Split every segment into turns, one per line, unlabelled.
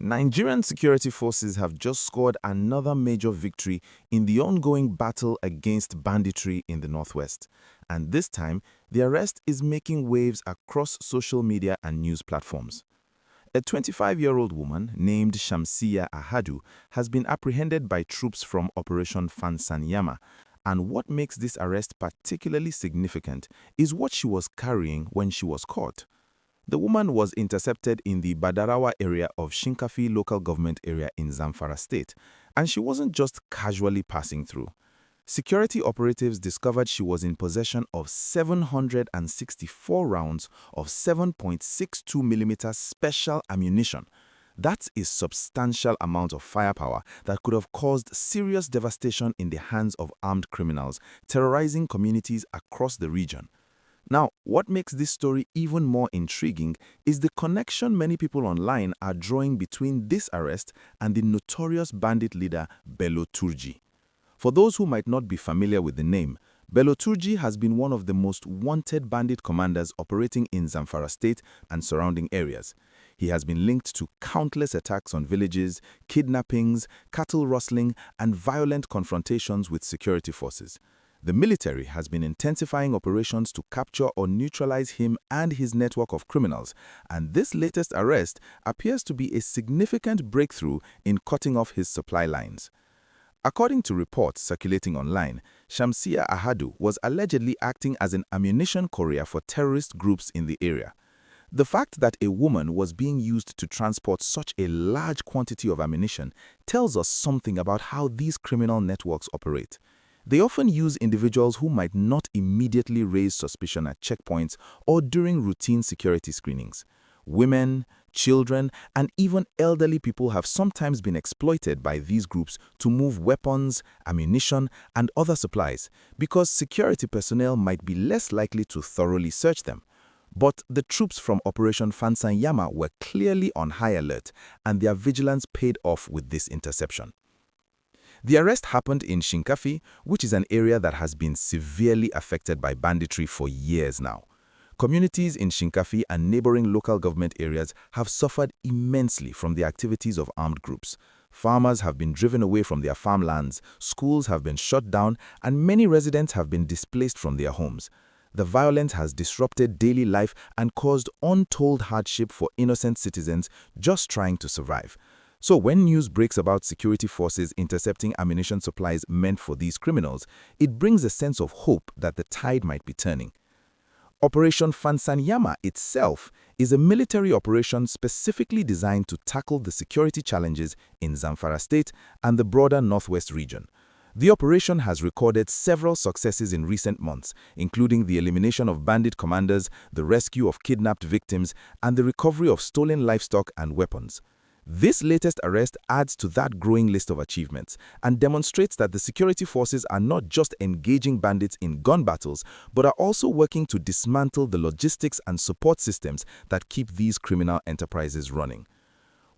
Nigerian security forces have just scored another major victory in the ongoing battle against banditry in the northwest. And this time, the arrest is making waves across social media and news platforms. A 25-year-old woman named Shamsiya Ahadu has been apprehended by troops from Operation Fansanyama. And what makes this arrest particularly significant is what she was carrying when she was caught. The woman was intercepted in the Badarawa area of Shinkafi local government area in Zamfara state, and she wasn't just casually passing through. Security operatives discovered she was in possession of 764 rounds of 7.62mm special ammunition. That's a substantial amount of firepower that could have caused serious devastation in the hands of armed criminals, terrorizing communities across the region. Now, what makes this story even more intriguing is the connection many people online are drawing between this arrest and the notorious bandit leader Bello Turji. For those who might not be familiar with the name, Bello Turji has been one of the most wanted bandit commanders operating in Zamfara state and surrounding areas. He has been linked to countless attacks on villages, kidnappings, cattle rustling, and violent confrontations with security forces. The military has been intensifying operations to capture or neutralize him and his network of criminals, and this latest arrest appears to be a significant breakthrough in cutting off his supply lines. According to reports circulating online, Shamsiya Ahadu was allegedly acting as an ammunition courier for terrorist groups in the area. The fact that a woman was being used to transport such a large quantity of ammunition tells us something about how these criminal networks operate. They often use individuals who might not immediately raise suspicion at checkpoints or during routine security screenings. Women, children, and even elderly people have sometimes been exploited by these groups to move weapons, ammunition, and other supplies because security personnel might be less likely to thoroughly search them. But the troops from Operation Fansanyama were clearly on high alert, and their vigilance paid off with this interception. The arrest happened in Shinkafi, which is an area that has been severely affected by banditry for years now. Communities in Shinkafi and neighboring local government areas have suffered immensely from the activities of armed groups. Farmers have been driven away from their farmlands, schools have been shut down, and many residents have been displaced from their homes. The violence has disrupted daily life and caused untold hardship for innocent citizens just trying to survive. So when news breaks about security forces intercepting ammunition supplies meant for these criminals, it brings a sense of hope that the tide might be turning. Operation Fansanyama itself is a military operation specifically designed to tackle the security challenges in Zamfara state and the broader northwest region. The operation has recorded several successes in recent months, including the elimination of bandit commanders, the rescue of kidnapped victims, and the recovery of stolen livestock and weapons. This latest arrest adds to that growing list of achievements and demonstrates that the security forces are not just engaging bandits in gun battles, but are also working to dismantle the logistics and support systems that keep these criminal enterprises running.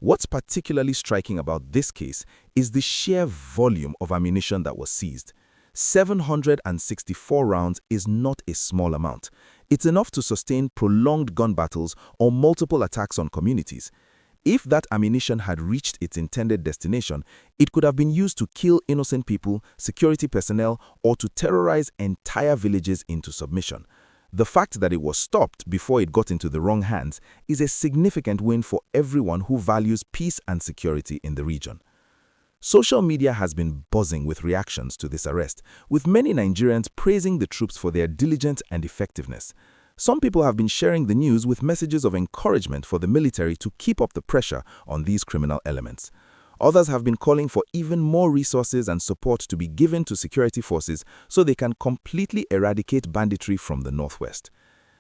What's particularly striking about this case is the sheer volume of ammunition that was seized. 764 rounds is not a small amount. It's enough to sustain prolonged gun battles or multiple attacks on communities. If that ammunition had reached its intended destination, it could have been used to kill innocent people, security personnel, or to terrorize entire villages into submission. The fact that it was stopped before it got into the wrong hands is a significant win for everyone who values peace and security in the region. Social media has been buzzing with reactions to this arrest, with many Nigerians praising the troops for their diligence and effectiveness. Some people have been sharing the news with messages of encouragement for the military to keep up the pressure on these criminal elements. Others have been calling for even more resources and support to be given to security forces so they can completely eradicate banditry from the northwest.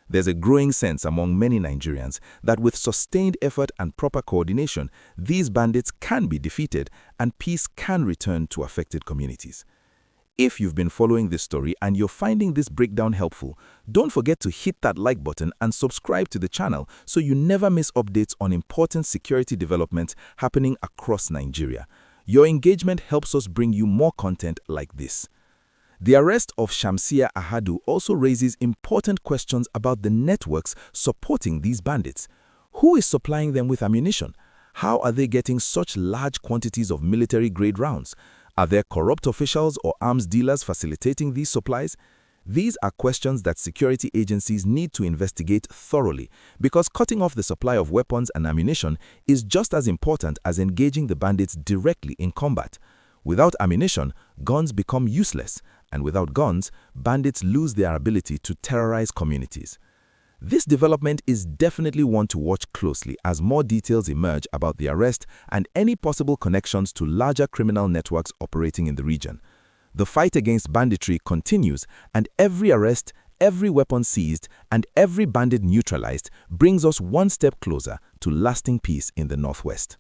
There's a growing sense among many Nigerians that with sustained effort and proper coordination, these bandits can be defeated and peace can return to affected communities. If you've been following this story and you're finding this breakdown helpful, don't forget to hit that like button and subscribe to the channel so you never miss updates on important security developments happening across Nigeria. Your engagement helps us bring you more content like this. The arrest of Shamsiya Ahadu also raises important questions about the networks supporting these bandits. Who is supplying them with ammunition? How are they getting such large quantities of military-grade rounds? Are there corrupt officials or arms dealers facilitating these supplies? These are questions that security agencies need to investigate thoroughly, because cutting off the supply of weapons and ammunition is just as important as engaging the bandits directly in combat. Without ammunition, guns become useless, and without guns, bandits lose their ability to terrorize communities. This development is definitely one to watch closely as more details emerge about the arrest and any possible connections to larger criminal networks operating in the region. The fight against banditry continues, and every arrest, every weapon seized, and every bandit neutralized brings us one step closer to lasting peace in the Northwest.